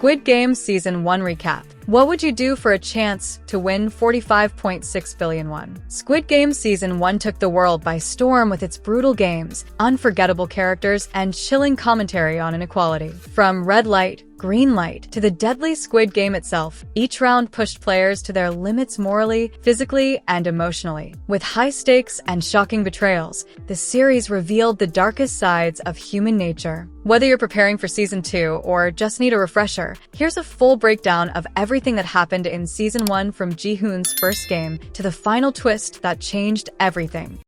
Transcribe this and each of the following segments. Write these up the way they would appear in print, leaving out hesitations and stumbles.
Squid Game Season 1 Recap. What would you do for a chance to win 45.6 billion won? Squid Game Season 1 took the world by storm with its brutal games, unforgettable characters, and chilling commentary on inequality. From red light, green light, to the deadly Squid Game itself, each round pushed players to their limits morally, physically, and emotionally. With high stakes and shocking betrayals, the series revealed the darkest sides of human nature. Whether you're preparing for Season 2 or just need a refresher, here's a full breakdown of everything that happened in Season 1 from Gi-hun's first game to the final twist that changed everything.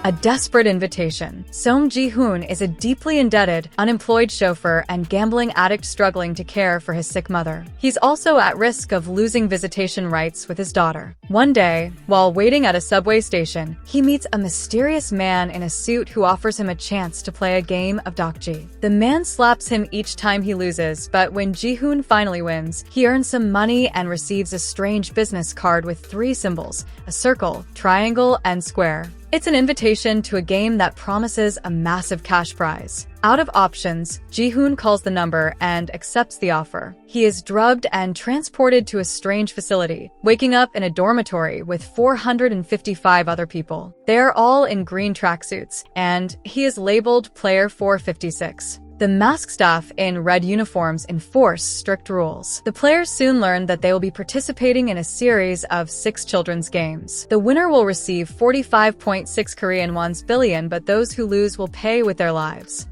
A desperate invitation. Gi-hun is a deeply indebted, unemployed chauffeur and gambling addict struggling to care for his sick mother. He's also at risk of losing visitation rights with his daughter. One day, while waiting at a subway station, he meets a mysterious man in a suit who offers him a chance to play a game of dokji. The man slaps him each time he loses, but when Gi-hun finally wins, he earns some money and receives a strange business card with 3 symbols: a circle, triangle, and square. It's an invitation to a game that promises a massive cash prize. Out of options, Gi-hun calls the number and accepts the offer. He is drugged and transported to a strange facility, waking up in a dormitory with 455 other people. They are all in green tracksuits, and he is labeled Player 456. The mask staff in red uniforms enforce strict rules. The players soon learn that they will be participating in a series of 6 children's games. The winner will receive 45.6 Korean won billion, but those who lose will pay with their lives.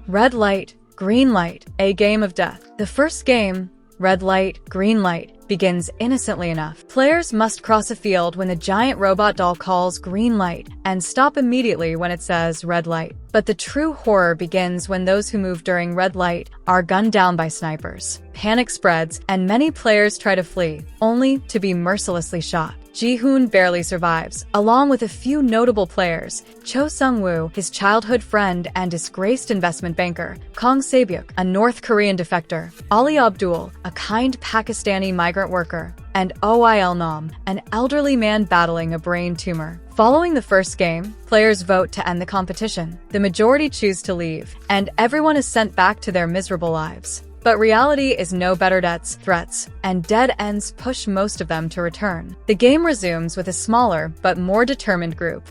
Red light, green light, a game of death. The first game, red light, green light, begins innocently enough. Players must cross a field when the giant robot doll calls green light and stop immediately when it says red light. But the true horror begins when those who move during red light are gunned down by snipers. Panic spreads, and many players try to flee, only to be mercilessly shot. Gi-hun barely survives, along with a few notable players: Cho Sung-woo, his childhood friend and disgraced investment banker; Kang Se-byuk, a North Korean defector; Ali Abdul, a kind Pakistani migrant worker; and Il-nam, an elderly man battling a brain tumor. Following the first game, players vote to end the competition. The majority choose to leave, and everyone is sent back to their miserable lives. But reality is no better. Debts, threats, and dead ends push most of them to return. The game resumes with a smaller but more determined group.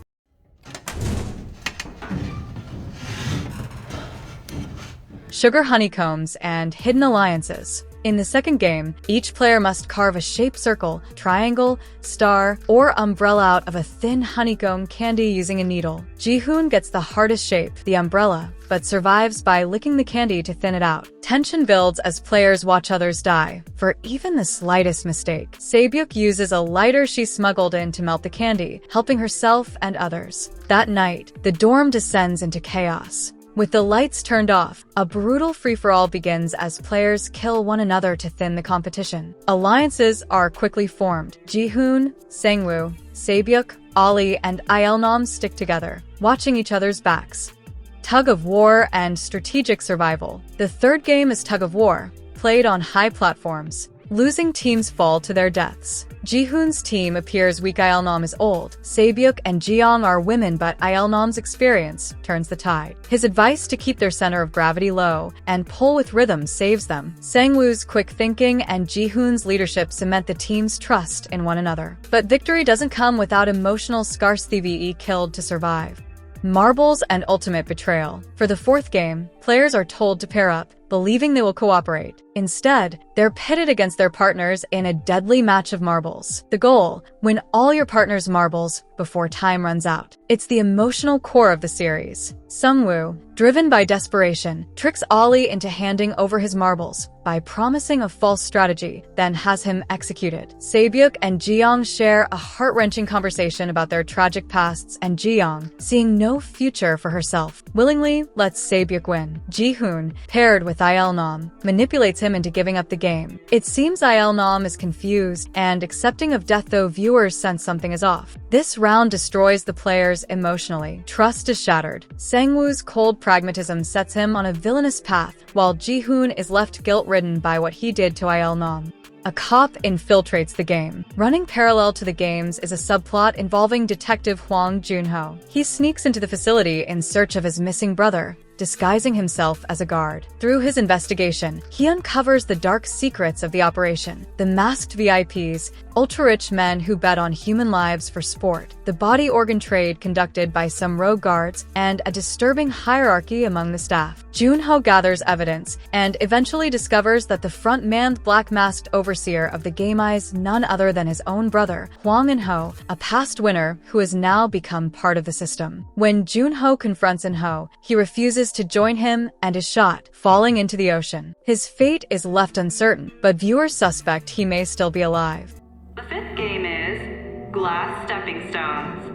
Sugar honeycombs and hidden alliances. In the second game, each player must carve a shaped circle, triangle, star, or umbrella out of a thin honeycomb candy using a needle. Gi-hun gets the hardest shape, the umbrella, but survives by licking the candy to thin it out. Tension builds as players watch others die, for even the slightest mistake. Se-byuk uses a lighter she smuggled in to melt the candy, helping herself and others. That night, the dorm descends into chaos. With the lights turned off, a brutal free-for-all begins as players kill one another to thin the competition. Alliances are quickly formed. Gi-hun, Sang-woo, Se-byuk, Ali, and Il-nam stick together, watching each other's backs. Tug of war and strategic survival. The third game is tug of war, played on high platforms. Losing teams fall to their deaths. Gi-hun's team appears weak. Il-nam is old. Se-byuk and Ji-young are women, but Il-nam's experience turns the tide. His advice to keep their center of gravity low and pull with rhythm saves them. Sang-woo's quick thinking and Gi-hun's leadership cement the team's trust in one another. But victory doesn't come without emotional scars. TVE killed to survive. Marbles and ultimate betrayal. For the fourth game, players are told to pair up, believing they will cooperate. Instead, they're pitted against their partners in a deadly match of marbles. The goal: win all your partner's marbles before time runs out. It's the emotional core of the series. Sung-woo, driven by desperation, tricks Ali into handing over his marbles by promising a false strategy, then has him executed. Se-byuk and Ji-young share a heart-wrenching conversation about their tragic pasts, and Ji-young, seeing no future for herself, willingly lets Se-byuk win. Gi-hun, paired with Il-nam, manipulates him into giving up the game. It seems Il-nam is confused and accepting of death, though viewers sense something is off. This round destroys the players emotionally. Trust is shattered. Sang-woo's cold pragmatism sets him on a villainous path, while Gi-hun is left guilt-ridden by what he did to Il-nam. a cop infiltrates the game. Running parallel to the games is a subplot involving Detective Hwang Jun-ho. He sneaks into the facility in search of his missing brother, disguising himself as a guard. Through his investigation, he uncovers the dark secrets of the operation: the masked VIPs, ultra-rich men who bet on human lives for sport, the body organ trade conducted by some rogue guards, and a disturbing hierarchy among the staff. Jun-ho gathers evidence and eventually discovers that the front-man black-masked overseer of the game is none other than his own brother, Hwang In-ho, a past winner who has now become part of the system. When Jun-ho confronts In-ho, he refuses to join him and is shot, falling into the ocean. His fate is left uncertain, but viewers suspect he may still be alive. The fifth game is Glass Stepping Stones.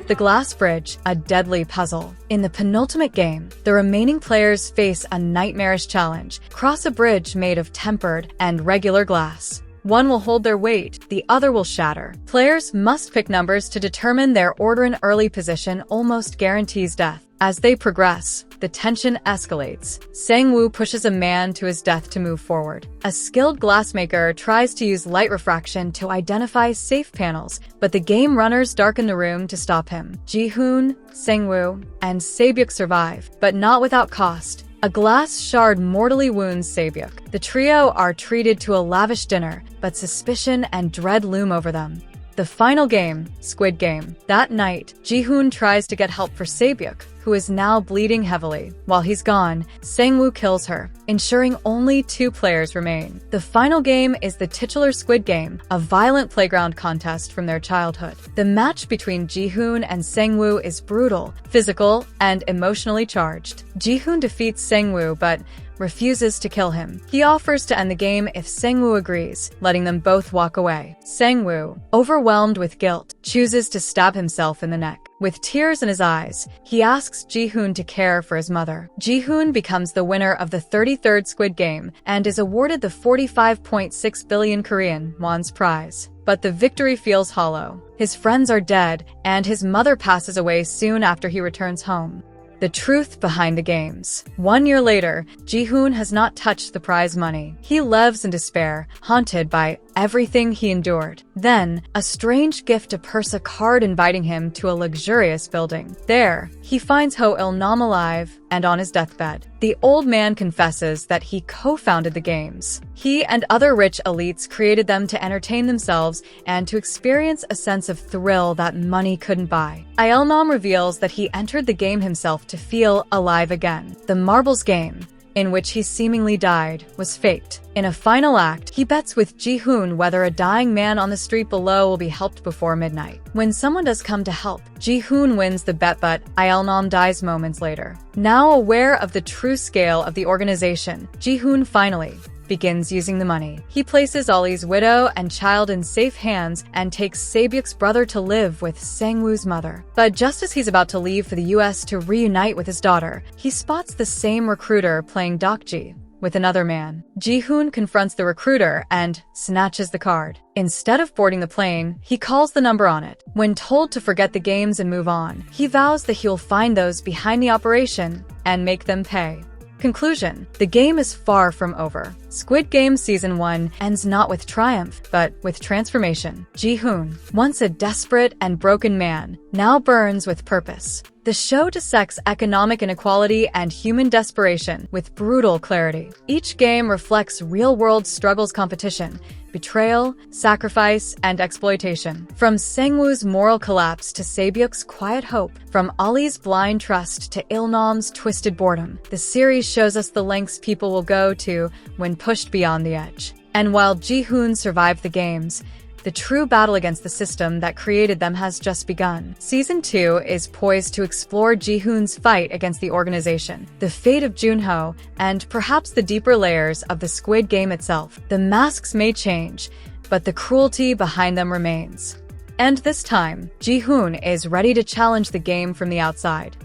The Glass Bridge, a deadly puzzle. In the penultimate game, the remaining players face a nightmarish challenge: cross a bridge made of tempered and regular glass. One will hold their weight, the other will shatter. Players must pick numbers to determine their order. An early position almost guarantees death. As they progress, the tension escalates. Sang-woo pushes a man to his death to move forward. A skilled glassmaker tries to use light refraction to identify safe panels, but the game runners darken the room to stop him. Gi-hun, Sang-woo, and Se-byuk survive, but not without cost. A glass shard mortally wounds Se-byuk. The trio are treated to a lavish dinner, but suspicion and dread loom over them. The final game, Squid Game. That night, Gi-hun tries to get help for Se-byuk, who is now bleeding heavily. While he's gone, Sang-woo kills her, ensuring only 2 players remain. The final game is the titular Squid Game, a violent playground contest from their childhood. The match between Gi-hun and Sang-woo is brutal, physical, and emotionally charged. Gi-hun defeats Sang-woo, but refuses to kill him. He offers to end the game if Sang-woo agrees, letting them both walk away. Sang-woo, overwhelmed with guilt, chooses to stab himself in the neck. With tears in his eyes, he asks Gi-hun to care for his mother. Gi-hun becomes the winner of the 33rd Squid Game and is awarded the 45.6 billion Korean won's prize. But the victory feels hollow. His friends are dead, and his mother passes away soon after he returns home. The truth behind the games. 1 year later, Gi-hun has not touched the prize money. He lives in despair, haunted by everything he endured. Then, a strange gift appears, a card inviting him to a luxurious building. There, he finds Ho Il-nam alive and on his deathbed. The old man confesses that he co-founded the games. He and other rich elites created them to entertain themselves and to experience a sense of thrill that money couldn't buy. Il-nam reveals that he entered the game himself to feel alive again. The marbles game, in which he seemingly died, was faked. In a final act, he bets with Gi-hun whether a dying man on the street below will be helped before midnight. When someone does come to help, Gi-hun wins the bet, but Il-nam dies moments later. Now aware of the true scale of the organization, Gi-hun finally begins using the money. He places Ollie's widow and child in safe hands and takes Se-byuk's brother to live with Sang-woo's mother. But just as he's about to leave for the US to reunite with his daughter, he spots the same recruiter playing Dokji with another man. Gi-hun confronts the recruiter and snatches the card. Instead of boarding the plane, he calls the number on it. When told to forget the games and move on, he vows that he'll find those behind the operation and make them pay. Conclusion: the game is far from over. Squid Game Season 1 ends not with triumph, but with transformation. Gi-hun, once a desperate and broken man, now burns with purpose. The show dissects economic inequality and human desperation with brutal clarity. Each game reflects real-world struggles, competition, betrayal, sacrifice, and exploitation. From Sang-woo's moral collapse to Se-byuk's quiet hope, from Ollie's blind trust to Il-nam's twisted boredom, the series shows us the lengths people will go to when pushed beyond the edge. And while Gi-hun survived the games, the true battle against the system that created them has just begun. Season 2 is poised to explore Gi-hun's fight against the organization, the fate of Jun-ho, and perhaps the deeper layers of the Squid Game itself. The masks may change, but the cruelty behind them remains. And this time, Gi-hun is ready to challenge the game from the outside.